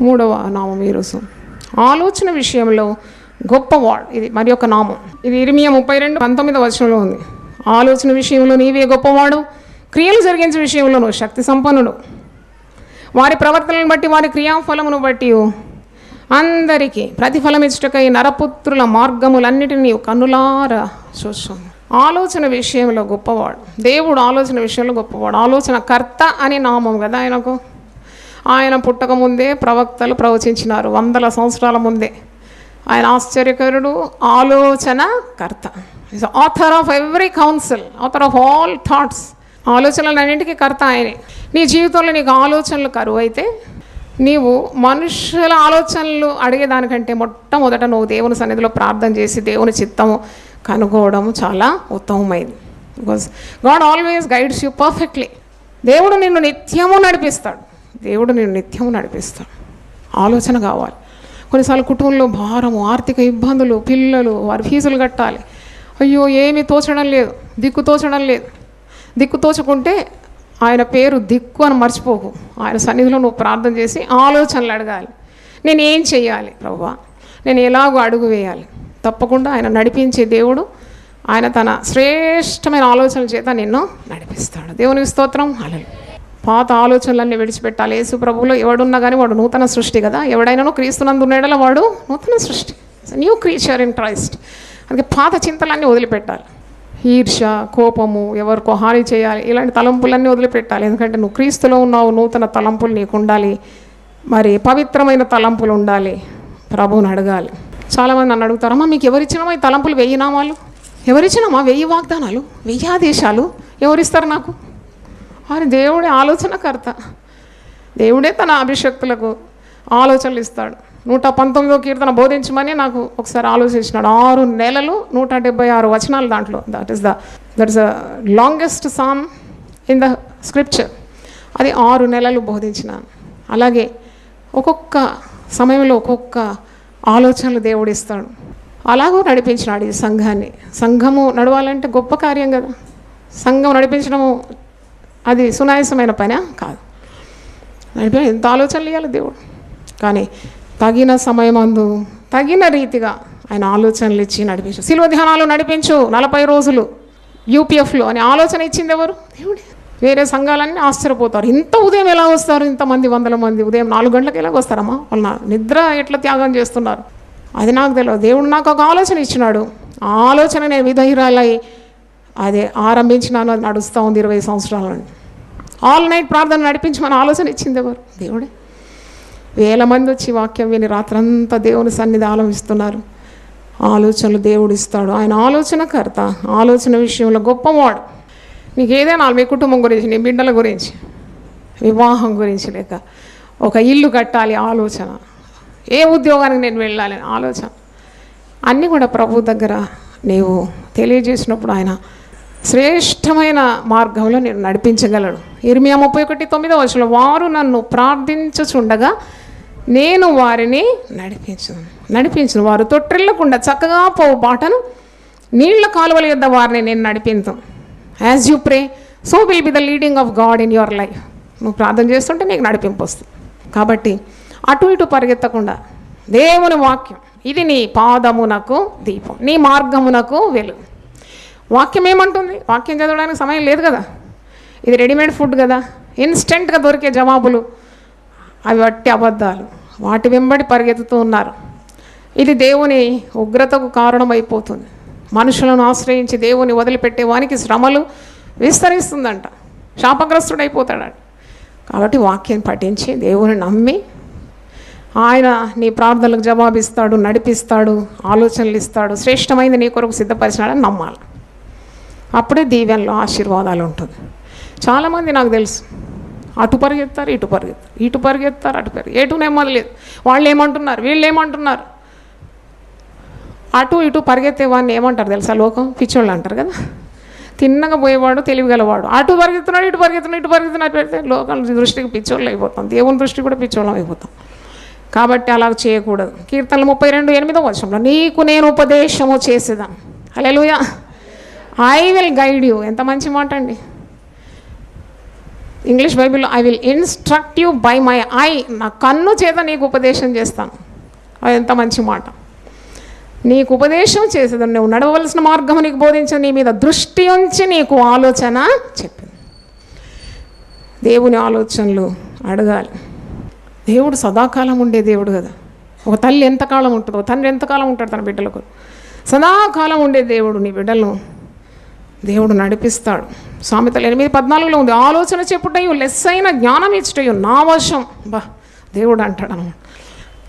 మూడవ నామం ఈరోజు ఆలోచన విషయంలో గొప్పవాడు. ఇది మరి ఒక నామం. ఇది ఇర్మియా 32:19 ఉంది. ఆలోచన విషయంలో నీవే గొప్పవాడు, క్రియలు జరిగించే విషయంలో నువ్వు శక్తి సంపన్నుడు. వారి ప్రవర్తనను బట్టి వారి క్రియాఫలమును బట్టి అందరికీ ప్రతిఫలం ఇచ్చటకై నరపుత్రుల మార్గములన్నిటినీ కన్నులారా చూసు. ఆలోచన విషయంలో గొప్పవాడు దేవుడు. ఆలోచన విషయంలో గొప్పవాడు. ఆలోచన కర్త అనే నామం కదా ఆయనకు. ఆయన పుట్టక ముందే ప్రవక్తలు ప్రవచించినారు. 100 సంవత్సరాల ముందే. ఆయన ఆశ్చర్యకరుడు, ఆలోచన కర్త. Is author of every counsel, author of all thoughts. ఆలోచనలన్నింటికీ కర్త ఆయనే. నీ జీవితంలో నీకు ఆలోచనలు కరువు అయితే నీవు మనుషుల ఆలోచనలు అడిగేదానికంటే మొట్టమొదట నువ్వు దేవుని సన్నిధిలో ప్రార్థన చేసి దేవుని చిత్తము కనుగోవడం చాలా ఉత్తమమైంది. Because God always guides you perfectly. దేవుడు నిన్ను నిత్యము నడిపిస్తాడు. దేవుడు నిన్ను నిత్యము నడిపిస్తాడు. ఆలోచన కావాలి. కొన్నిసార్లు కుటుంబంలో భారము, ఆర్థిక ఇబ్బందులు, పిల్లలు, వారి ఫీజులు కట్టాలి. అయ్యో ఏమీ తోచడం లేదు, దిక్కు తోచడం లేదు. దిక్కు తోచుకుంటే ఆయన పేరు దిక్కు అని మర్చిపోకు. ఆయన సన్నిధిలో నువ్వు ప్రార్థన చేసి ఆలోచనలు అడగాలి. నేను ఏం చెయ్యాలి ప్రభువా, నేను ఎలాగో అడుగు వేయాలి. తప్పకుండా ఆయన నడిపించే దేవుడు. ఆయన తన శ్రేష్టమైన ఆలోచనల చేత నిన్ను నడిపిస్తాడు. దేవునికి స్తోత్రం. హల్లెలూయా. పాత ఆలోచనలన్నీ విడిచిపెట్టాలి. యేసు ప్రభువులో ఎవడున్నా కానీ వాడు నూతన సృష్టి కదా. ఎవడైనానో క్రీస్తునందు ఉన్నాడో వాడు నూతన సృష్టి, న్యూ క్రీచర్ ఇన్ క్రైస్ట్. అందుకే పాత చింతలన్నీ వదిలిపెట్టాలి. ఈర్ష, కోపము, ఎవరికో హాని చేయాలి, ఇలాంటి తలంపులన్నీ వదిలిపెట్టాలి. ఎందుకంటే నువ్వు క్రీస్తులో ఉన్నావు. నూతన తలంపులు నీకు ఉండాలి. మరి పవిత్రమైన తలంపులు ఉండాలి. ప్రభువుని అడగాలి. చాలామంది నన్ను అడుగుతారమ్మా, మీకు ఎవరిచ్చినామా ఈ తలంపులు? 1000 నామాలు ఎవరిచ్చినామా? 1000 వాగ్దానాలు, 1000 ఆదేశాలు ఎవరిస్తారు నాకు? అని దేవుడే ఆలోచనకర్త. దేవుడే తన అభిషక్తులకు ఆలోచనలు ఇస్తాడు. 119వ కీర్తన బోధించమని నాకు ఒకసారి ఆలోచించినాడు. 6 నెలలు 176 వచనాలు దాంట్లో. That is the longest psalm in the scripture. అది 6 నెలలు బోధించినాను. అలాగే ఒక్కొక్క సమయంలో ఒక్కొక్క ఆలోచనలు దేవుడు ఇస్తాడు. అలాగూ నడిపించినాడు ఈ సంఘాన్ని. సంఘము నడవాలంటే గొప్ప కార్యం కదా. సంఘం నడిపించడము అది సునాయాసమైన పని కాదు. ఎంత ఆలోచనలు ఇవ్వాలి దేవుడు. కానీ తగిన సమయమందు తగిన రీతిగా ఆయన ఆలోచనలు ఇచ్చి నడిపించు. శిలువ ధ్యానాలు నడిపించు 40 రోజులు యూపీఎఫ్లో అని ఆలోచన ఇచ్చింది ఎవరు? దేవుడే. వేరే సంఘాలన్నీ ఆశ్చర్యపోతారు. ఇంత ఉదయం ఎలా వస్తారు ఇంతమంది, 100 మంది ఉదయం 4 గంటలకు ఎలా వస్తారమ్మా? వాళ్ళు నిద్ర ఎట్లా త్యాగం చేస్తున్నారు? అది నాకు తెలియదు. దేవుడు నాకు ఒక ఆలోచన ఇచ్చినాడు. ఆ ఆలోచన నేను విధేయురాలై అదే ఆరంభించినాను. అది నడుస్తూ ఉంది 20 సంవత్సరాల నుండి. ఆల్ నైట్ ప్రార్థన నడిపించమని ఆలోచన ఇచ్చింది ఎవరు? దేవుడే. 1000 మంది వచ్చి వాక్యం విని రాత్రంతా దేవుని సన్నిధి ఆలోచిస్తున్నారు. ఆలోచనలు దేవుడు ఇస్తాడు. ఆయన ఆలోచనకర్త. ఆలోచన విషయంలో గొప్పవాడు. నీకు ఏదైనా మీ కుటుంబం గురించి, నీ బిడ్డల గురించి, వివాహం గురించి, లేక ఒక ఇల్లు కట్టాలి ఆలోచన, ఏ ఉద్యోగానికి నేను వెళ్ళాలి ఆలోచన, అన్నీ కూడా ప్రభు దగ్గర నీవు తెలియజేసినప్పుడు ఆయన శ్రేష్టమైన మార్గంలో నేను నడిపించగలడు. ఇర్మియా 31:9 వారు నన్ను ప్రార్థించుచుండగా నేను వారిని నడిపించును. వారు తొట్టిల్లకుండా చక్కగా పోవు బాటను నీళ్ల కాలువల యొద్ద వారిని నేను నడిపించు. As you pray so will be the leading of God in your life. నువ్వు ప్రార్థన చేస్తుంటే నీకు నడిపింపు వస్తుంది. కాబట్టి అటు ఇటు పరిగెత్తకుండా దేవుని వాక్యం ఇది నీ పాదమునకు దీపం, నీ మార్గమునకు వెలుగు. వాక్యం ఏమంటుంది? వాక్యం చదవడానికి సమయం లేదు కదా. ఇది రెడీమేడ్ ఫుడ్ కదా. ఇన్స్టెంట్గా దొరికే జవాబులు అవి వట్టి అబద్ధాలు. వాటి వెంబడి పరిగెత్తుతూ ఉన్నారు. ఇది దేవుని ఉగ్రతకు కారణమైపోతుంది. మనుషులను ఆశ్రయించి దేవుని వదిలిపెట్టే వానికి శ్రమలు విస్తరిస్తుందంట, శాపగ్రస్తుడైపోతాడంట. కాబట్టి వాక్యం పఠించి దేవుని నమ్మి ఆయన నీ ప్రార్థనలకు జవాబిస్తాడు, నడిపిస్తాడు, ఆలోచనలు ఇస్తాడు, శ్రేష్టమైంది నీ కొరకు సిద్ధపరిచినాడని నమ్మాలి. అప్పుడే దీవెనలో ఆశీర్వాదాలు ఉంటుంది. చాలామంది నాకు తెలుసు అటు పరిగెత్తారు, ఇటు పరిగెత్తారు, ఇటు పరిగెత్తారు, అటు పరిగెత్తారు, ఎటు నెమ్మదిలేదు. వాళ్ళు ఏమంటున్నారు, వీళ్ళు ఏమంటున్నారు. అటు ఇటు పరిగెత్తే వాడిని ఏమంటారు తెలుసా? లోకం పిచ్చోళ్ళు అంటారు కదా. తిన్నగా పోయేవాడు తెలివిగలవాడు. అటు పరిగెత్తున్నాడు, ఇటు పరిగెత్తున్నాడు, ఇటు పరిగెత్తున్నాడు పెడితే లోకం దృష్టికి పిచ్చోళ్ళు అయిపోతాం, దేవుని దృష్టికి కూడా పిచ్చోళ్ళం అయిపోతాం. కాబట్టి అలా చేయకూడదు. కీర్తనలు 32:8 నీకు నేను ఉపదేశము చేసేదాం. Hallelujah. I will guide you. ఎంత మంచి మాట అండి. ఇంగ్లీష్ బైబిల్లో I will instruct you by my eye, నా కన్ను చేత నీకు ఉపదేశం చేస్తాను. అది ఎంత మంచి మాట. నీకు ఉపదేశం చేసేదని, నువ్వు నడవలసిన మార్గం నీకు బోధించు, నీ మీద దృష్టి ఉంచి నీకు ఆలోచన చెప్పింది. దేవుని ఆలోచనలు అడగాలి. దేవుడు సదాకాలం ఉండే దేవుడు కదా. ఒక తల్లి ఎంతకాలం ఉంటుందో, తండ్రి ఎంతకాలం ఉంటాడు తన బిడ్డలకు. సదాకాలం ఉండే దేవుడు నీ బిడ్డలను దేవుడు నడిపిస్తాడు. సామెతలు 8:14 ఉంది, ఆలోచన చెప్పుటయు లెస్సైన జ్ఞానం ఇచ్చుటయు నా వశం. బా, దేవుడు అంటాడు అనమాట.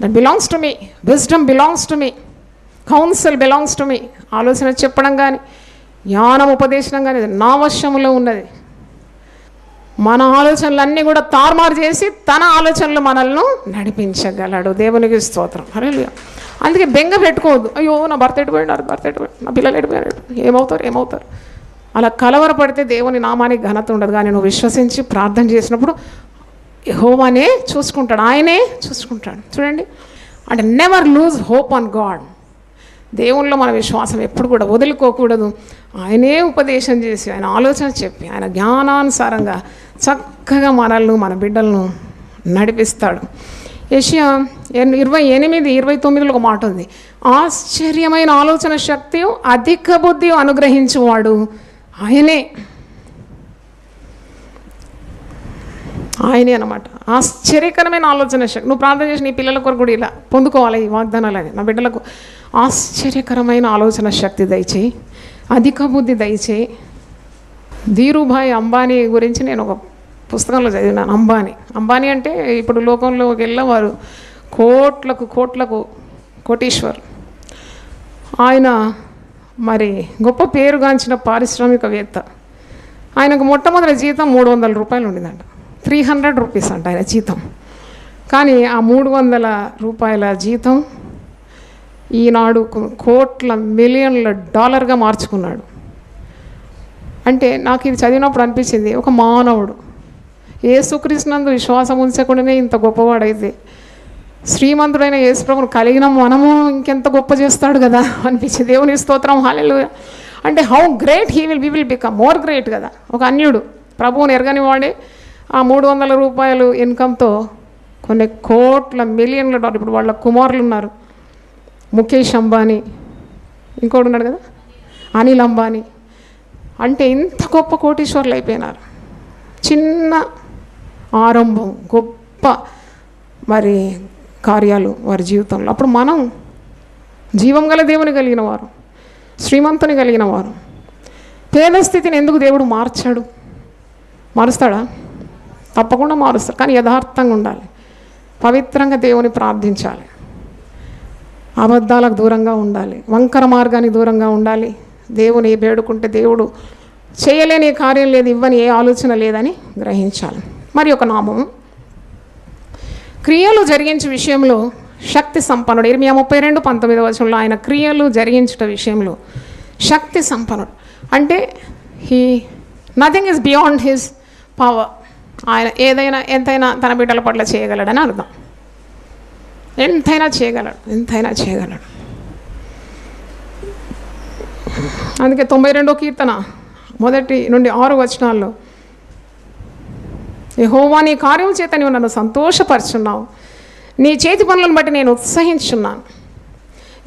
That belongs to me, wisdom belongs to me, counsel belongs to me. ఆలోచన చెప్పడం కానీ జ్ఞానం ఉపదేశం కానీ నా వశంలో ఉన్నది. మన ఆలోచనలన్నీ కూడా తారుమారు చేసి తన ఆలోచనలు మనల్ని నడిపించగలడు. దేవునికి స్తోత్రం. హల్లెలూయా. అందుకే బెంగ పెట్టుకోవద్దు. అయ్యో నా భర్త ఎడిపోయినారు, నా పిల్లలు ఎడిపోయినారు, ఏమవుతారు. అలా కలవరపడితే దేవుని నామానికి ఘనత ఉండదు. కానీ నువ్వు విశ్వసించి ప్రార్థన చేసినప్పుడు యెహోవానే చూసుకుంటాడు, ఆయనే చూసుకుంటాడు. చూడండి, అంటే never lose hope on God. దేవునిలో మన విశ్వాసం ఎప్పుడు కూడా వదులుకోకూడదు. ఆయనే ఉపదేశం చేసి, ఆయన ఆలోచన చెప్పి, ఆయన జ్ఞానానుసారంగా చక్కగా మనల్ని, మన బిడ్డలను నడిపిస్తాడు. యెషయా 28:29 ఒక మాట ఉంది, ఆశ్చర్యమైన ఆలోచన శక్తి, అధిక బుద్ధి అనుగ్రహించువాడు ఆయనే అన్నమాట. ఆశ్చర్యకరమైన ఆలోచన శక్తి. నువ్వు ప్రార్థన చేసి నీ పిల్లల కొరకు కూడా ఇలా పొందుకోవాలి ఈ వాగ్దానాలని. నా బిడ్డలకు ఆశ్చర్యకరమైన ఆలోచన శక్తి దయచేయి, అధిక బుద్ధి దయచేయి. ధీరుభాయ్ అంబానీ గురించి నేను ఒక పుస్తకంలో చదివినాను. అంబానీ అంటే ఇప్పుడు లోకంలోకి వెళ్ళేవారు కోట్లకు కోటీశ్వర్. ఆయన మరి గొప్ప పేరుగాంచిన పారిశ్రామికవేత్త. ఆయనకు మొట్టమొదటి జీతం $300 ఉండిందంట. 300 రూపీస్ అంట ఆయన జీతం. కానీ ఆ $300 జీతం ఈనాడు కోట్ల మిలియన్ల డాలర్గా మార్చుకున్నాడు. అంటే నాకు ఇది చదివినప్పుడు అనిపించింది, ఒక మానవుడు యేసుక్రీస్తునందు విశ్వాసం ఉంచకుండానే ఇంత గొప్పవాడైతే శ్రీమంతుడైన యేసుప్రభుని కలిగిన మనము ఇంకెంత గొప్ప చేస్తాడు కదా అనిపించింది. దేవుని స్తోత్రం, హల్లెలూయా. అంటే how great we will become more great కదా. ఒక అన్యుడు ప్రభువుని ఎరగని వాడే ఆ $300 ఇన్కమ్తో కొన్ని కోట్ల మిలియన్ల డాలర్. ఇప్పుడు వాళ్ళ కుమారులు ఉన్నారు, ముఖేష్ అంబానీ, ఇంకోటి ఉన్నాడు కదా అనిల్ అంబానీ. అంటే ఇంత గొప్ప కోటీశ్వర్లు అయిపోయినారు. చిన్న ఆరంభం, గొప్ప మరి కార్యాలు వారి జీవితంలో. అప్పుడు మనం జీవం గల దేవుని కలిగిన వారు, శ్రీమంతుని కలిగిన వారు, పేద స్థితిని ఎందుకు దేవుడు మారుస్తాడా? తప్పకుండా మారుస్తాడు. కానీ యథార్థంగా ఉండాలి, పవిత్రంగా దేవుని ప్రార్థించాలి, అబద్ధాలకు దూరంగా ఉండాలి, వంకర మార్గానికి దూరంగా ఉండాలి. దేవుని వేడుకుంటే దేవుడు చేయలేని కార్యం లేదు, ఇవ్వని ఏ ఆలోచన లేదని గ్రహించాలి. మరి ఒక నామం క్రియలు జరిగించే విషయంలో శక్తి సంపన్నుడు. ఇర్మియా 32:19 ఆయన క్రియలు జరిగించట విషయంలో శక్తి సంపన్నుడు. అంటే nothing is beyond his power. ఆయన ఎంతైనా తన బిడ్డల పట్ల చేయగలడని అర్థం. ఎంతైనా చేయగలడు. అందుకే 92వ కీర్తన 1 నుండి 6 వచనాల్లో, యెహోవా నీ కార్యం చేత నీవు నన్ను సంతోషపరుచున్నావు, నీ చేతి పనులను బట్టి నేను ఉత్సహించున్నాను.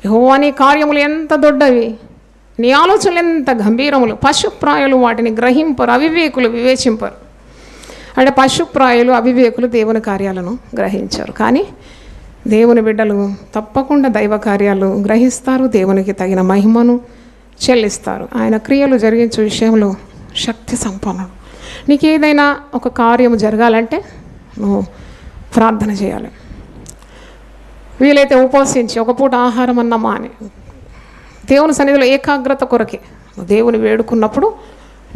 యెహోవా నీ కార్యములు ఎంత దొడ్డవి, నీ ఆలోచనలు ఎంత గంభీరములు. పశుప్రాయులు వాటిని గ్రహింపరు, అవివేకులు వివేచింపరు. అంటే పశుప్రాయులు, అవివేకులు దేవుని కార్యాలను గ్రహించారు. కానీ దేవుని బిడ్డలు తప్పకుండా దైవ కార్యాలు గ్రహిస్తారు, దేవునికి తగిన మహిమను చెల్లిస్తారు. ఆయన క్రియలు జరిగించే విషయంలో శక్తి సంపన్నుడు. నీకు ఏదైనా ఒక కార్యము జరగాలంటే నువ్వు ప్రార్థన చేయాలి. వీలైతే ఉపవసించి ఒక పూట ఆహారం అన్న మాని దేవుని సన్నిధిలో ఏకాగ్రత కొరకే దేవుని వేడుకున్నప్పుడు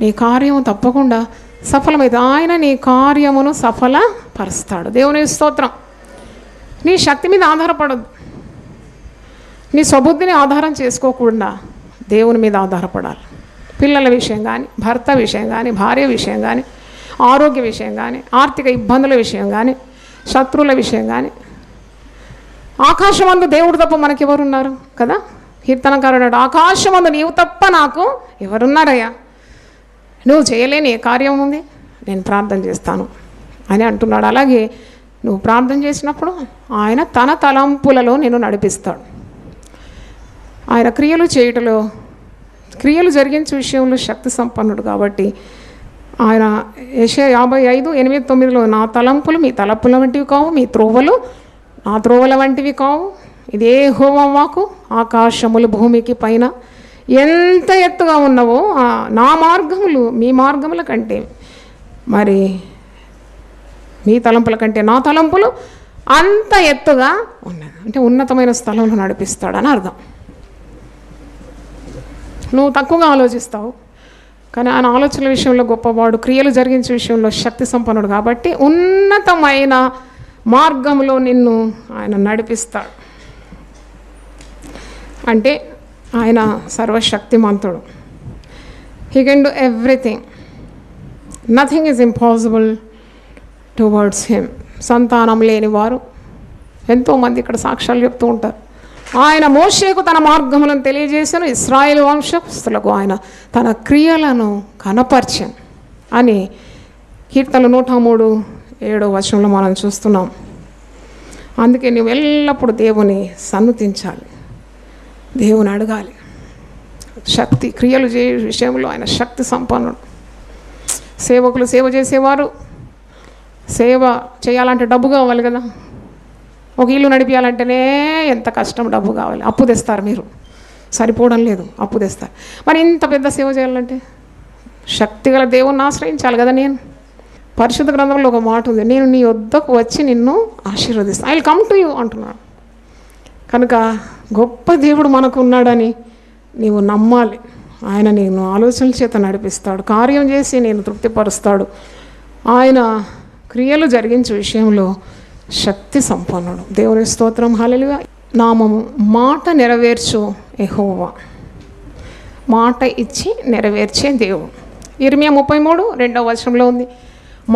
నీ కార్యము తప్పకుండా సఫలమైతే ఆయన నీ కార్యమును సఫలపరుస్తాడు. దేవుని స్తోత్రం. నీ శక్తి మీద ఆధారపడద్దు, నీ స్వబుద్ధిని ఆధారం చేసుకోకుండా దేవుని మీద ఆధారపడాలి. పిల్లల విషయం కానీ, భర్త విషయం కానీ, భార్య విషయం కానీ, ఆరోగ్య విషయం కానీ, ఆర్థిక ఇబ్బందుల విషయం కానీ, శత్రువుల విషయం కానీ. ఆకాశమందు దేవుడు తప్ప మనకెవరున్నారు కదా. కీర్తనకారుడు, ఆకాశమందు నీవు తప్ప నాకు ఎవరున్నారయ్యా? నువ్వు చేయలేని ఏ కార్యం ఉంది? నేను ప్రార్థన చేస్తాను అని అంటున్నాడు. అలాగే నువ్వు ప్రార్థన చేసినప్పుడు ఆయన తన తలంపులలో నేను నడిపిస్తాడు. ఆయన క్రియలు చేయుటలో, క్రియలు జరిగించే విషయంలో శక్తి సంపన్నుడు కాబట్టి ఆయన యెషయా 55:8-9 నా తలంపులు మీ తలంపుల వంటివి కావు, మీ త్రోవలు నా త్రోవల వంటివి కావు. ఇదే యెహోవా వాక్కు, ఆకాశములు భూమికి పైన ఎంత ఎత్తుగా ఉన్నవో నా మార్గములు మీ మార్గముల కంటే, మరి మీ తలంపుల కంటే నా తలంపులు అంత ఎత్తుగా ఉన్నది. అంటే ఉన్నతమైన స్థలంలో నడిపిస్తాడని అర్థం. నువ్వు తక్కువగా ఆలోచిస్తావు, కానీ ఆయన ఆలోచనల విషయంలో గొప్పవాడు, క్రియలు జరిగించే విషయంలో శక్తి సంపన్నుడు కాబట్టి ఉన్నతమైన మార్గంలో నిన్ను ఆయన నడిపిస్తాడు. అంటే ఆయన సర్వశక్తిమంతుడు. He can do everything, nothing is impossible towards him. సంతానం లేని వారు ఎంతోమంది ఇక్కడ సాక్ష్యాలు చెప్తూ ఉంటారు. ఆయన మోషేకు తన మార్గములను తెలియజేశాను, ఇశ్రాయేలు వంశస్థులకు ఆయన తన క్రియలను కనపరిచాను అని కీర్తనలు 103:7 మనం చూస్తున్నాం. అందుకే నువ్వు ఎల్లప్పుడూ దేవుని సన్నుతించాలి, దేవుని అడగాలి. శక్తి క్రియలు చేసే విషయంలో ఆయన శక్తి సంపన్నుడు. సేవకులు సేవ చేసేవారు సేవ చేయాలంటే డబ్బు కావాలి కదా. ఒక ఇల్లు నడిపించాలంటేనే ఎంత కష్టం, డబ్బు కావాలి. అప్పు తెస్తారు, మీరు సరిపోవడం లేదు, అప్పు తెస్తారు. మరి ఇంత పెద్ద సేవ చేయాలంటే శక్తిగల దేవుణ్ణి ఆశ్రయించాలి కదా. నేను పరిశుద్ధ గ్రంథంలో ఒక మాట ఉంది, నేను నీ వద్దకు వచ్చి నిన్ను ఆశీర్వదిస్తాను, I will come to you అంటున్నాడు. కనుక గొప్ప దేవుడు మనకు ఉన్నాడని నీవు నమ్మాలి. ఆయన నేను ఆలోచనల చేత నడిపిస్తాడు, కార్యం చేసి నేను తృప్తిపరుస్తాడు. ఆయన క్రియలు జరిగించే విషయంలో శక్తి సంపన్నుడు. దేవుని స్తోత్రం, హల్లెలూయా. నామము మాట నెరవేర్చు యెహోవా, మాట ఇచ్చి నెరవేర్చే దేవుడు. ఇర్మియా 33:2 ఉంది,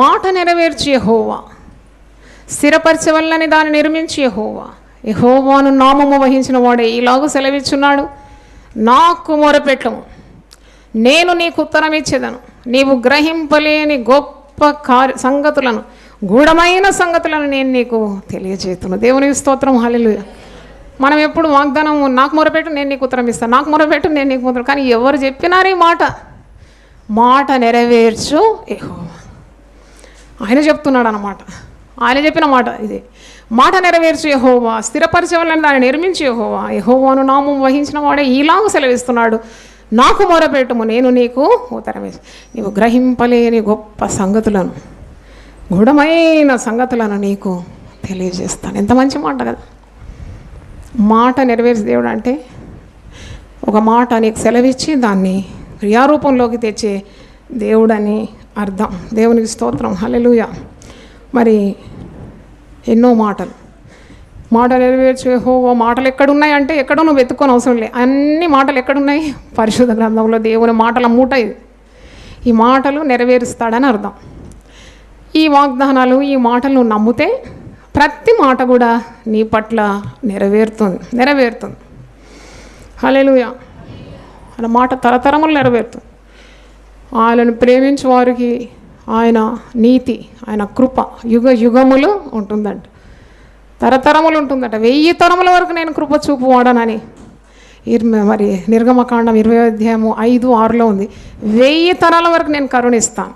మాట నెరవేర్చి యెహోవా, స్థిరపరచవల్లని దాన్ని నిర్మించి యెహోవా, యెహోవాను నామము వహించిన వాడే ఇలాగూ సెలవిచ్చున్నాడు, నాకు మొరపెట్టము, నేను నీకు ఉత్తరం ఇచ్చేదను, నీవు గ్రహింపలేని గొప్ప సంగతులను, గూఢమైన సంగతులను నేను నీకు తెలియజేస్తున్నాను. దేవునికి స్తోత్రం, హల్లెలూయా. మనం ఎప్పుడు వాగ్దానం, నాకు మొరపెట్టు నేను నీకు ఉత్తరం ఇస్తాను, నాకు మొరపెట్టు నేను నీకు ఉత్తరం, కానీ ఎవరు చెప్పినారు ఈ మాట? మాట నెరవేర్చు యెహోవా, ఆయన చెప్తున్నాడు అన్నమాట. ఆయన చెప్పిన మాట ఇది, మాట నెరవేర్చు యెహోవా, స్థిరపరచవలని దాన్ని నిర్మించి యెహోవా, యెహోవాను నామం వహించిన వాడే ఈలాగు సెలవిస్తున్నాడు, నాకు మొరపెట్టుము, నేను నీకు ఉత్తరం ఇస్తాను, నీవు గ్రహింపలేని గొప్ప సంగతులను, గూఢమైన సంగతులను నీకు తెలియజేస్తాను. ఎంత మంచి మాట కదా. మాట నెరవేర్చే దేవుడు అంటే ఒక మాట నీకు సెలవిచ్చి దాన్ని క్రియారూపంలోకి తెచ్చే దేవుడని అర్థం. దేవునికి స్తోత్రం, హల్లెలూయా. మరి ఎన్నో మాటలు, మాట నెరవేర్చే యెహోవా మాటలు ఎక్కడున్నాయి అంటే ఎక్కడో నువ్వు వెతుక్కొని అవసరం లేదు, అన్ని మాటలు ఎక్కడున్నాయి? పరిశుద్ధ గ్రంథంలో దేవుని మాటల మూట ఇది. ఈ మాటలు నెరవేరుస్తాడని అర్థం. ఈ వాగ్దానాలు, ఈ మాటలు నువ్వు నమ్మితే ప్రతి మాట కూడా నీ పట్ల నెరవేరుతుంది. హల్లెలూయా. ఆయన మాట తరతరములు నెరవేరుతుంది. ఆయనను ప్రేమించే వారికి ఆయన నీతి, ఆయన కృప యుగ యుగములు ఉంటుందంట, తరతరములు ఉంటుందట. 1000 తరముల వరకు నేను కృప చూపువాడనని మరి నిర్గమకాండం 20:5-6 ఉంది. 1000 తరాల వరకు నేను కరుణిస్తాను.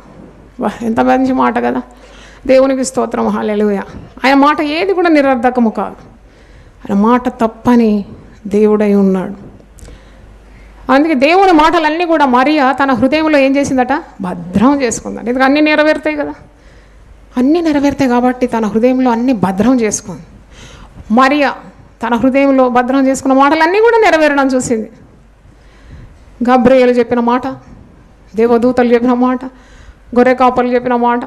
వా, ఎంత మంచి మాట కదా. దేవునికి స్తోత్రం, హల్లెలూయా. ఆయన మాట ఏది కూడా నిరర్ధకము కాదు. ఆయన మాట తప్పని దేవుడై ఉన్నాడు. అందుకే దేవుని మాటలన్నీ కూడా మరియా తన హృదయంలో ఏం చేసిందట? భద్రం చేసుకుందంట. ఎందుకంటే అన్నీ నెరవేరుతాయి కదా, అన్నీ నెరవేరుతాయి కాబట్టి తన హృదయంలో అన్నీ భద్రం చేసుకుంది. మరియా తన హృదయంలో భద్రం చేసుకున్న మాటలన్నీ కూడా నెరవేరడం చూసింది. గబ్రియేలు చెప్పిన మాట, దేవదూతలు చెప్పిన మాట, గొర్రె కాపలు చెప్పిన మాట,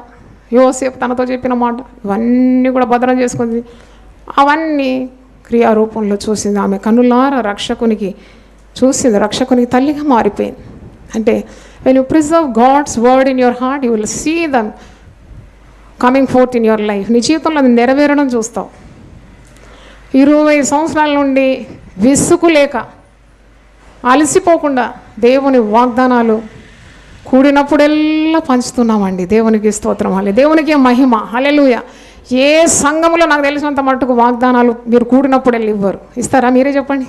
యోసేపు తనతో చెప్పిన మాట, ఇవన్నీ కూడా భద్రం చేసుకుంది. అవన్నీ క్రియారూపంలో చూసింది. ఆమె కన్నులారా రక్షకునికి చూసింది, రక్షకునికి తల్లిగా మారిపోయింది. అంటే when you preserve God's word in your heart, you will see them coming forth in your life. నీ జీవితంలో అది నెరవేరడం చూస్తావు. 20 సంవత్సరాల నుండి విసుగు లేక, అలసిపోకుండా దేవుని వాగ్దానాలు కూడినప్పుడెల్లా పంచుతున్నామండి. దేవునికి స్తోత్రం, హల్లెలూయా, దేవునికి మహిమ, హల్లెలూయా. ఏ సంఘంలో నాకు తెలిసినంత మట్టుకు వాగ్దానాలు మీరు కూడినప్పుడెల్లా ఇవ్వరు. ఇస్తారా? మీరే చెప్పండి.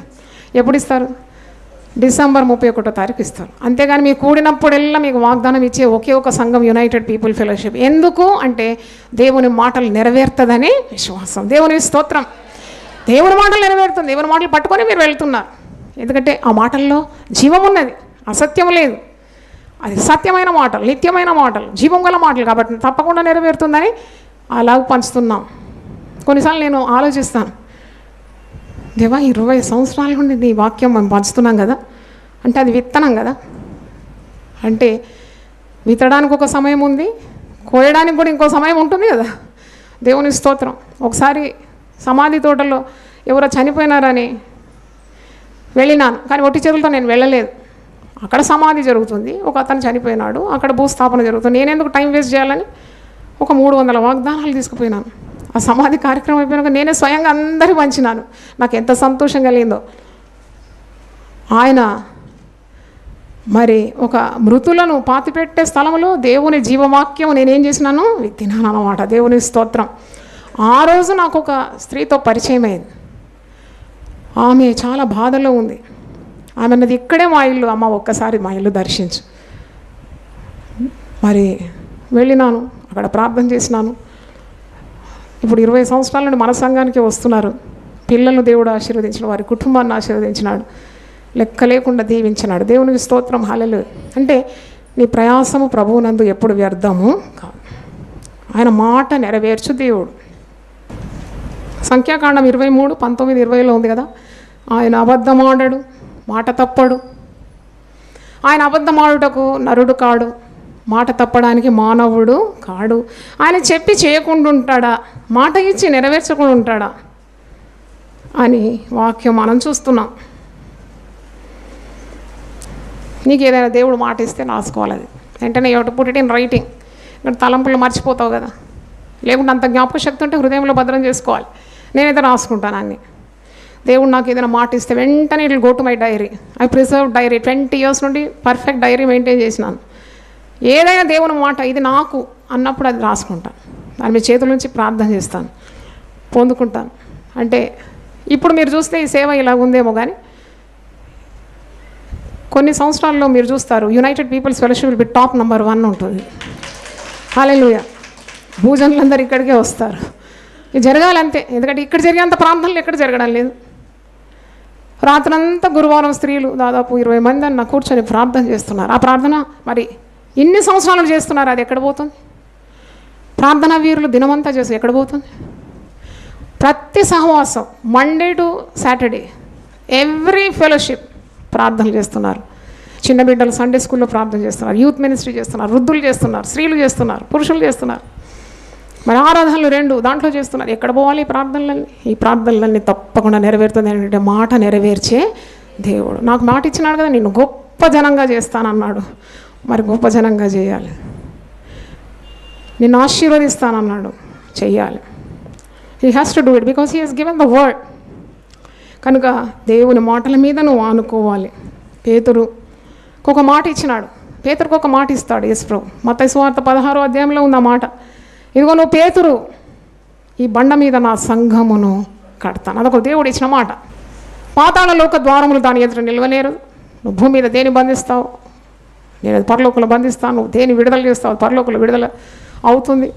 ఎప్పుడు ఇస్తారు? డిసెంబర్ 31వ తారీఖు ఇస్తారు. అంతేగాని మీకు కూడినప్పుడెల్లా మీకు వాగ్దానం ఇచ్చే ఒకే ఒక సంఘం యునైటెడ్ పీపుల్ ఫెలోషిప్. ఎందుకు అంటే దేవుని మాటలు నెరవేరుతుందని విశ్వాసం. దేవునికి స్తోత్రం. దేవుని మాటలు నెరవేరుతుంది. దేవుని మాటలు పట్టుకొని మీరు వెళ్తున్నారు. ఎందుకంటే ఆ మాటల్లో జీవం ఉన్నది, అసత్యం లేదు. అది సత్యమైన మాటలు, నిత్యమైన మాటలు, జీవం గల మాటలు కాబట్టి తప్పకుండా నెరవేరుతుందని అలాగ పంచుతున్నాం. కొన్నిసార్లు నేను ఆలోచిస్తాను, దేవా 20 సంవత్సరాల నుండి నీ వాక్యం మేము పంచుతున్నాం కదా, అంటే అది విత్తనం కదా, అంటే విత్తడానికి ఒక సమయం ఉంది, కోయడానికి కూడా ఇంకో సమయం ఉంటుంది కదా. దేవుని స్తోత్రం. ఒకసారి సమాధి తోటలో ఎవరో చనిపోయినారని వెళ్ళినాను, కానీ ఒట్టి చేతులతో నేను వెళ్ళలేదు. అక్కడ సమాధి జరుగుతుంది, ఒక అతను చనిపోయినాడు, అక్కడ భూస్థాపన జరుగుతుంది. నేనెందుకు టైం వేస్ట్ చేయాలని ఒక 300 వాగ్దానాలు తీసుకుపోయినాను. ఆ సమాధి కార్యక్రమం అయిపోయినాక నేనే స్వయంగా అందరూ పంచినాను. నాకు ఎంత సంతోషం కలిగిందో. ఆయన మరి ఒక మృతులను పాతిపెట్టే స్థలంలో దేవుని జీవవాక్యం నేనేం చేసినాను, విత్తినాను అన్నమాట. దేవుని స్తోత్రం. ఆ రోజు నాకు ఒక స్త్రీతో పరిచయం అయింది. ఆమె చాలా బాధలో ఉంది. ఆమె అన్నది, ఇక్కడే మా ఇల్లు అమ్మ, ఒక్కసారి మా ఇల్లు దర్శించు. మరి వెళ్ళినాను, అక్కడ ప్రార్థన చేసినాను. ఇప్పుడు 20 సంవత్సరాల నుండి మన సంఘానికి వస్తున్నారు. పిల్లలను దేవుడు ఆశీర్వదించిన, వారి కుటుంబాన్ని ఆశీర్వదించినాడు, లెక్క లేకుండా దీవించినాడు. దేవునికి స్తోత్రం, హల్లెలూయా. అంటే నీ ప్రయాసము ప్రభువునందు ఎప్పుడు వ్యర్థము కాదు. ఆయన మాట నెరవేర్చు దేవుడు. సంఖ్యాకాండం 23, 19, 20లో ఉంది కదా, ఆయన అబద్ధమాడడు, మాట తప్పడు. ఆయన అబద్ధమాడుటకు నరుడు కాడు, మాట తప్పడానికి మానవుడు కాడు. ఆయన చెప్పి చేయకుండా ఉంటాడా, మాట ఇచ్చి నెరవేర్చకుండా ఉంటాడా అని వాక్యం మనం చూస్తున్నాం. నీకు ఏదైనా దేవుడు మాట ఇస్తే రాసుకోవాలి. అది వెంటనే you have to put it in writing. ఇక్కడ తలంపులు మర్చిపోతావు కదా, లేకుంటే అంత జ్ఞాపక శక్తి ఉంటే హృదయంలో భద్రం చేసుకోవాలి. నేనైతే రాసుకుంటాను అన్నీ. దేవుడు నాకు ఏదైనా మాట ఇస్తే వెంటనే it will go to my diary. I preserve diary. 20 years నుండి పర్ఫెక్ట్ డైరీ మెయింటైన్ చేసినాను. ఏదైనా దేవుని మాట ఇది నాకు అన్నప్పుడు అది రాసుకుంటాను. దాని మీ చేతుల నుంచి ప్రార్థన చేస్తాను, పొందుకుంటాను. అంటే ఇప్పుడు మీరు చూస్తే ఈ సేవ ఇలా ఉందేమో, కానీ కొన్ని సంవత్సరాల్లో మీరు చూస్తారు united people's fellowship will be top number 1 ఉంటుంది. హల్లెలూయా. భూజనులందరూ ఇక్కడికే వస్తారు. ఇది జరగాలంతే. ఎందుకంటే ఇక్కడ జరిగేంత ప్రార్థనలు ఎక్కడ జరగడం లేదు. రాత్రంతా గురువారం స్త్రీలు దాదాపు 20 మంది అన్న కూర్చొని ప్రార్థన చేస్తున్నారు. ఆ ప్రార్థన మరి ఇన్ని సంవత్సరాలు చేస్తున్నారు, అది ఎక్కడ పోతుంది? ప్రార్థనా వీరులు దినమంతా చేసి ఎక్కడ పోతుంది? ప్రతి సహవాసం Monday to Saturday every fellowship ప్రార్థనలు చేస్తున్నారు. చిన్న బిడ్డలు సండే స్కూల్లో ప్రార్థన చేస్తున్నారు, యూత్ మినిస్ట్రీ చేస్తున్నారు, వృద్ధులు చేస్తున్నారు, స్త్రీలు చేస్తున్నారు, పురుషులు చేస్తున్నారు. మరి ఆరాధనలు 2 దాంట్లో చేస్తున్నారు. ఎక్కడ పోవాలి ఈ ప్రార్థనలన్నీ? ఈ ప్రార్థనలన్నీ తప్పకుండా నెరవేరుతుంది. ఏంటంటే మాట నెరవేర్చే దేవుడు. నాకు మాట ఇచ్చినాడు కదా, నిన్ను గొప్ప జనంగా చేస్తానన్నాడు. మరి గొప్ప జనంగా చేయాలి. నిన్ను ఆశీర్వదిస్తానన్నాడు, చెయ్యాలి. He has to do it because he has given the word. కనుక దేవుని మాటల మీద నువ్వు ఆనుకోవాలి. పేతురు ఒక మాట ఇచ్చినాడు. పేతురుకు ఒక మాట ఇస్తాడు యేసు ప్రభువు. మత్తయి సువార్త 16వ అధ్యాయంలో ఉంది ఆ మాట. ఇదిగో నువ్వు పేతురు, ఈ బండ మీద నా సంఘమును కడతాను. అదొక దేవుడు ఇచ్చిన మాట. పాతాళ లోక ద్వారములు దాని ఎదుట నిలవలేరు. నువ్వు భూమి మీద దేని బంధిస్తావు, నేను అది పరలోకంలో బంధిస్తాను. నువ్వు దేని విడుదల చేస్తావు, పరలోకంలో విడుదల అవుతుంది.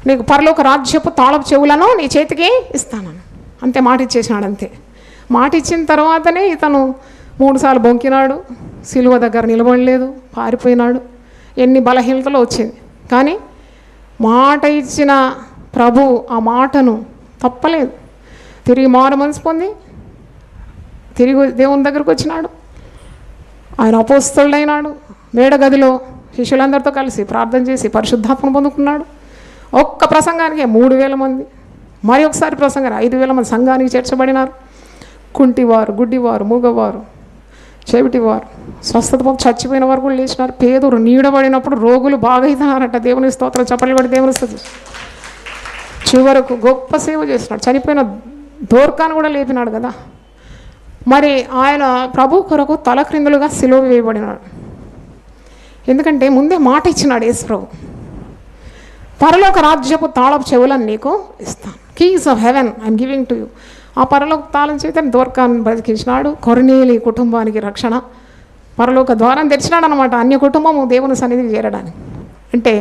నీకు పరలోక రాజ్యపు తాళపు చెవులను నీ చేతికి ఇస్తాను. అంతే, మాట ఇచ్చేసినాడు. అంతే. మాట ఇచ్చిన తర్వాతనే ఇతను 3 సార్లు బొంకినాడు, సిలువ దగ్గర నిలబడలేదు, పారిపోయినాడు. ఎన్ని బలహీనతలు వచ్చింది, కానీ మాట ఇచ్చిన ప్రభు ఆ మాటను తప్పలేదు. తిరిగి మారు మనసు పొంది తిరిగి దేవుని దగ్గరకు వచ్చినాడు. ఆయన అపోస్తలుడైనాడు. మేడగదిలో శిష్యులందరితో కలిసి ప్రార్థన చేసి పరిశుద్ధాత్మను పొందుకున్నాడు. ఒక్క ప్రసంగానికి 3,000 మంది, మరి ఒకసారి ప్రసంగానికి 5,000 మంది సంఘానికి చేర్చబడినారు. కుంటివారు, గుడ్డివారు, మూగవారు, చెవిటివారు, స్వస్థత పొంది చచ్చిపోయిన వారు కూడా లేచినారు. పేదరు నీడబడినప్పుడు రోగులు బాగా అవుతున్నారట. దేవుని స్తోత్రం, చప్పట్లు పడి దేవుని స్తోత్రం. చివరకు గొప్ప సేవ చేస్తున్నాడు. చనిపోయిన దోర్కాను కూడా లేపినాడు కదా. మరి ఆయన ప్రభు కొరకు తల క్రిందులుగా సిలువ వేయబడినాడు. ఎందుకంటే ముందే మాట ఇచ్చినాడు యేసు ప్రభు, పరలోక రాజ్యపు తాళపు చెవులను నీకు ఇస్తాను, keys of haven I'm giving to you. ఆ పరలోక తాళం చేతని దోర్కాన్ని బతికించినాడు, కొర్నేలి కుటుంబానికి రక్షణ, పరలోక ద్వారం తెరిచినాడు అనమాట, అన్య కుటుంబము దేవుని సన్నిధికి చేరడానికి. అంటే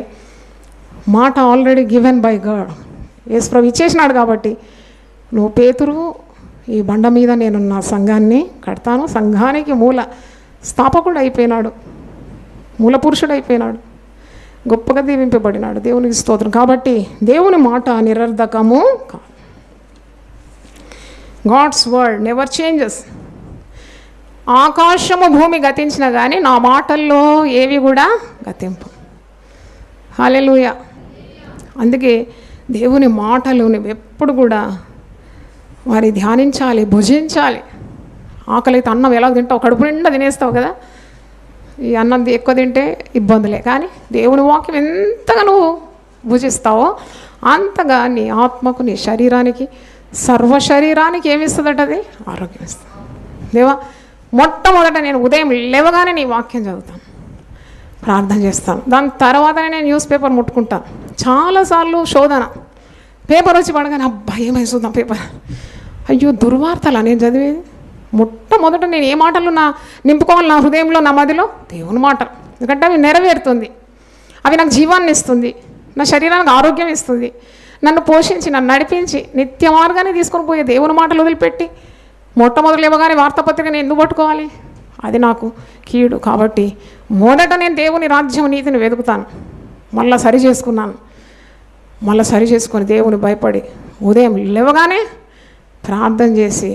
మాట ఆల్రెడీ గివెన్ బై గాడ్, యేసు ప్రభు ఇచ్చేసినాడు. కాబట్టి నువ్వు పేతురు, ఈ బండ మీద నేను నా సంఘాన్ని కడతాను, సంఘానికి మూల స్థాపకుడు అయిపోయినాడు, మూల పురుషుడు అయిపోయినాడు, గొప్పగా దీవింపబడినాడు. దేవునికి స్తోత్రం. కాబట్టి దేవుని మాట నిరర్ధకము కాదు. God's word never changes. ఆకాశము భూమి గతించిన కానీ నా మాటల్లో ఏవి కూడా గతింపు. హల్లెలూయా. అందుకే దేవుని మాటలు నువ్వు ఎప్పుడు కూడా వారి ధ్యానించాలి, భుజించాలి. ఆకలితో అన్నం ఎలా తింటావు, కడుపు నిండా తినేస్తావు కదా, ఈ అన్నం ఎక్కువ తింటే ఇబ్బందులే. కానీ దేవుని వాక్యం ఎంతగా నువ్వు భుజిస్తావో అంతగా నీ ఆత్మకు, నీ శరీరానికి, సర్వ శరీరానికి ఏమిస్తుందట, అది ఆరోగ్యం ఇస్తుంది. దేవా, మొట్టమొదట నేను ఉదయం లేవగానే నీ వాక్యం చదువుతాను, ప్రార్థన చేస్తాను, దాని తర్వాతనే నేను న్యూస్ పేపర్ ముట్టుకుంటాను. చాలాసార్లు శోధన, పేపర్ వచ్చి పడగానే అబ్బా ఏమై చూద్దాం పేపర్, అయ్యో దుర్వార్తలా నేను చదివేది. మొట్టమొదట నేను ఏ మాటలు నింపుకోవాలి నా హృదయంలో, నా మదిలో దేవుని మాటలు. ఎందుకంటే అవి నెరవేరుతుంది, అవి నాకు జీవాన్ని ఇస్తుంది, నా శరీరానికి ఆరోగ్యం ఇస్తుంది, నన్ను పోషించి నన్ను నడిపించి నిత్య మార్గాన్ని తీసుకొని పోయే దేవుని మాటలు వదిలిపెట్టి మొట్టమొదటి ఇవ్వగానే వార్తాపత్రిక నేను ఎందుకు పట్టుకోవాలి, అది నాకు కీడు. కాబట్టి మొదట నేను దేవుని రాజ్యం నీతిని వెతుకుతాను, మళ్ళీ సరి చేసుకున్నాను, మళ్ళీ సరి చేసుకొని దేవుని భయపడి ఉదయం లేవగానే ప్రార్థన చేసి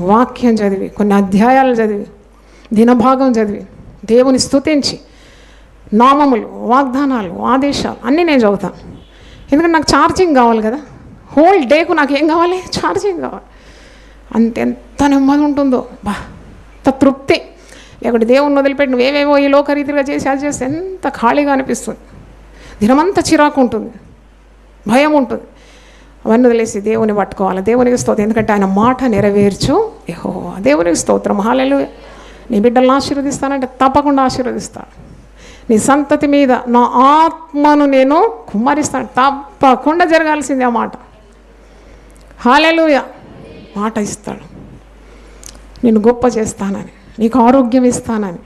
వాక్యం చదివి, కొన్ని అధ్యాయాలు చదివి, దినభాగం చదివి, దేవుని స్తుతించి, నామములు, వాగ్దానాలు, ఆదేశాలు అన్నీ నేను చదువుతాను. ఎందుకంటే నాకు ఛార్జింగ్ కావాలి కదా, హోల్ డేకు నాకు ఏం కావాలి, ఛార్జింగ్ కావాలి. ఎంత నెమ్మది ఉంటుందో, బా అంత తృప్తి. లేకుంటే దేవుని వదిలిపెట్టి నువ్వేవేవో ఈ లోకరీతిగా చేసి అది చేస్తే ఎంత ఖాళీగా అనిపిస్తుంది, దినమంతా చిరాకు ఉంటుంది, భయం ఉంటుంది. అవన్నీ వదిలేసి దేవుని పట్టుకోవాలి. దేవునికి స్తోత్రం. ఎందుకంటే ఆయన మాట నెరవేర్చు యెహోవా. దేవునికి స్తోత్రం. హల్లెలూయా. నీ బిడ్డలను ఆశీర్వదిస్తానంటే తప్పకుండా ఆశీర్వదిస్తాను. నీ సంతతి మీద నా ఆత్మను నేను కుమ్మరిస్తాను, తప్పకుండా జరగాల్సిందే ఆ మాట. హల్లెలూయా. మాట ఇస్తాడు, నేను గొప్ప చేస్తానని, నీకు ఆరోగ్యం ఇస్తానని,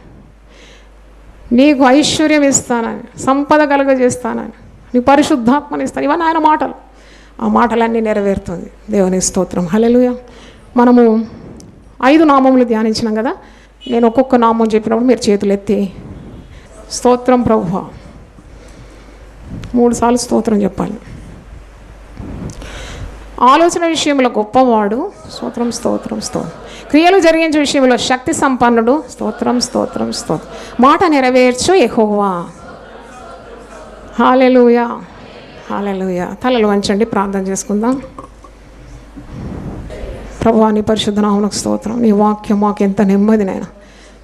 నీకు ఐశ్వర్యం ఇస్తానని, సంపద కలుగజేస్తానని, నీకు పరిశుద్ధాత్మని ఇస్తాను. ఇవన్నీ ఆయన మాటలు. ఆ మాటలన్నీ నెరవేరుతుంది. దేవునికి స్తోత్రం. హల్లెలూయా. మనము 5 నామములు ధ్యానించినాం కదా. నేను ఒక్కొక్క నామం చెప్పినప్పుడు మీరు చేతులు ఎత్తి స్తోత్రం ప్రభువా 3 సార్లు స్తోత్రం చెప్పాలి. ఆలోచన విషయంలో గొప్పవాడు, స్తోత్రం స్తోత్రం స్తోత్రం. క్రియలు జరిగించే విషయంలో శక్తి సంపన్నుడు, స్తోత్రం స్తోత్రం స్తోత్రం. మాట నెరవేర్చు యెహోవా. హల్లెలూయా. హల్లెలూయా. తలలు వంచండి, ప్రార్థన చేసుకుందాం. ప్రభువా, నీ పరిశుద్ధ నామమునకు స్తోత్రం. నీ వాక్యం మాకు ఎంత నెమ్మది నాయన.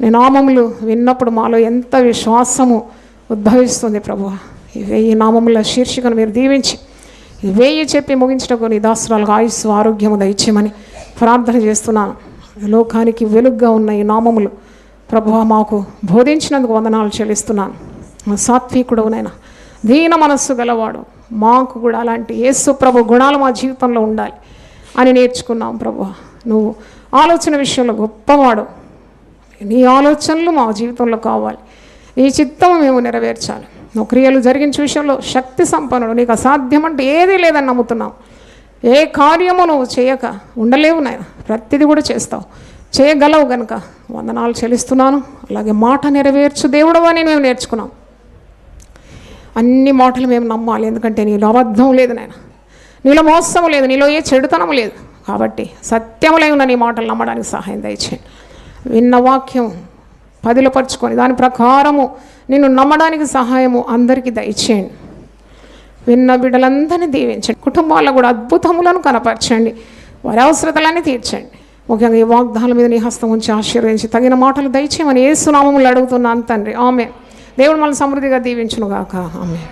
నీ నామములు విన్నప్పుడు మాలో ఎంత విశ్వాసము ఉద్భవిస్తుంది ప్రభువా. ఈ 1000 నామముల శీర్షికను మీరు దీవించి 1000 చెప్పి ముగించటకు నీ దాసురాలకు ఆయుస్సు, ఆరోగ్యము దయచేయమని ప్రార్థన చేస్తున్నాను. లోకానికి వెలుగుగా ఉన్న ఈ నామములు ప్రభువా మాకు బోధించినందుకు వందనాలు చెల్లిస్తున్నాను. సాత్వికుడవునైనా, దీన మనస్సు గలవాడు, మాకు కూడా అలాంటి యేసు ప్రభు గుణాలు మా జీవితంలో ఉండాలి అని నేర్చుకున్నాం ప్రభువా. నువ్వు ఆలోచన విషయంలో గొప్పవాడు, నీ ఆలోచనలు మా జీవితంలో కావాలి, నీ చిత్తము మేము నెరవేర్చాలి. నువ్వు క్రియలు జరిగించే విషయంలో శక్తి సంపన్నుడు, నీకు అసాధ్యం అంటే ఏదీ లేదని నమ్ముతున్నావు. ఏ కార్యము నువ్వు చేయక ఉండలేవు నాయన, ప్రతిదీ కూడా చేస్తావు, చేయగలవు కనుక వందనాలు చెల్లిస్తున్నాను. అలాగే మాట నెరవేర్చు దేవుడు అని మేము నేర్చుకున్నాం. అన్ని మాటలు మేము నమ్మాలి, ఎందుకంటే నీలో అబద్ధం లేదు నాయన, నీలో మోసము లేదు, నీలో ఏ చెడుతనము లేదు. కాబట్టి సత్యములై ఉన్న నీ మాటలు నమ్మడానికి సహాయం దయచేయండి. విన్న వాక్యం పదిలపరుచుకొని దాని ప్రకారము నిన్ను నమ్మడానికి సహాయము అందరికీ దయచేయండి. విన్న బిడ్డలందరినీ దీవించండి, కుటుంబాల్లో కూడా అద్భుతములను కనపరచండి, వారి అవసరతలన్నీ తీర్చండి. ముఖ్యంగా ఈ వాగ్దానాల మీద నీ హస్తం ఉంచి ఆశీర్వదించి తగిన మాటలు దయచేయమని యేసు నామములో అడుగుతున్నాను తండ్రి. ఆమేన్. దేవుడు మనల్ని సమృద్ధిగా దీవించునుగాక. ఆమేన్.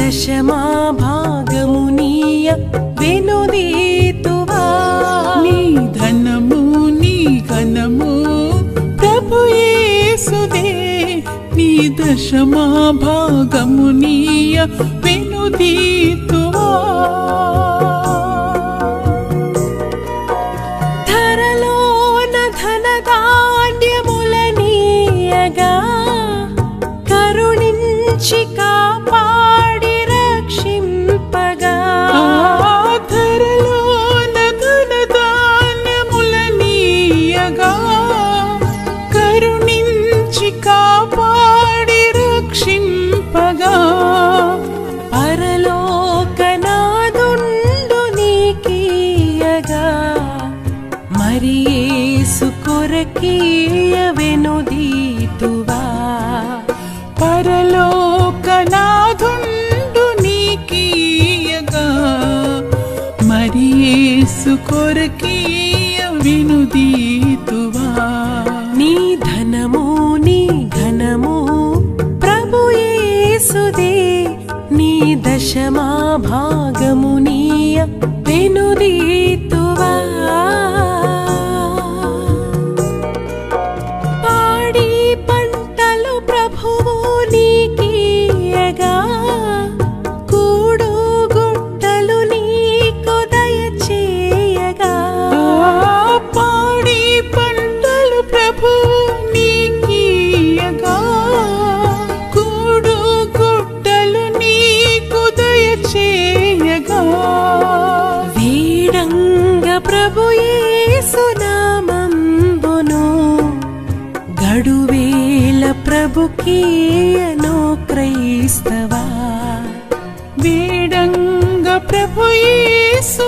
దశమా భాగమునీయ వెనుదీతువా నీ ధనము నీ ఘనము ప్రభు యేసుదే నీ దశమా భాగమునీయ వెనుదీతువా ధరలోన ధనధాన్యములనీయగా కరుణించి కాపాడి రక్షింపగా ధరలోన ధనధాన్యములనీయగా కరుణించి కాపాడి రక్షింపగా పరలోకనాదుండు నీకీయగా మరి యేసు కొరకీయ వెనుదీతువా పరలోకనాథుండు నీకీయగా మరి యేసు కొరకీయ వెనుదీతువా నీ ధనము నీ ఘనము ప్రభు యేసుదే నీ దశమా భాగమునీయ వెనుదీతువా పాడి పంటలు ప్రభువు నీకీయగా కూడు గుట్టలు నీకు దయచేయగా పాడి పంటలు ప్రభు నీకీయగా కూడు గుట్టలు నీకు దయచేయగా వీడంగ ప్రభు యేసు నామంబును గడువేల ప్రభుకీయను క్రైస్తవా వేడంగ ప్రభు యేసు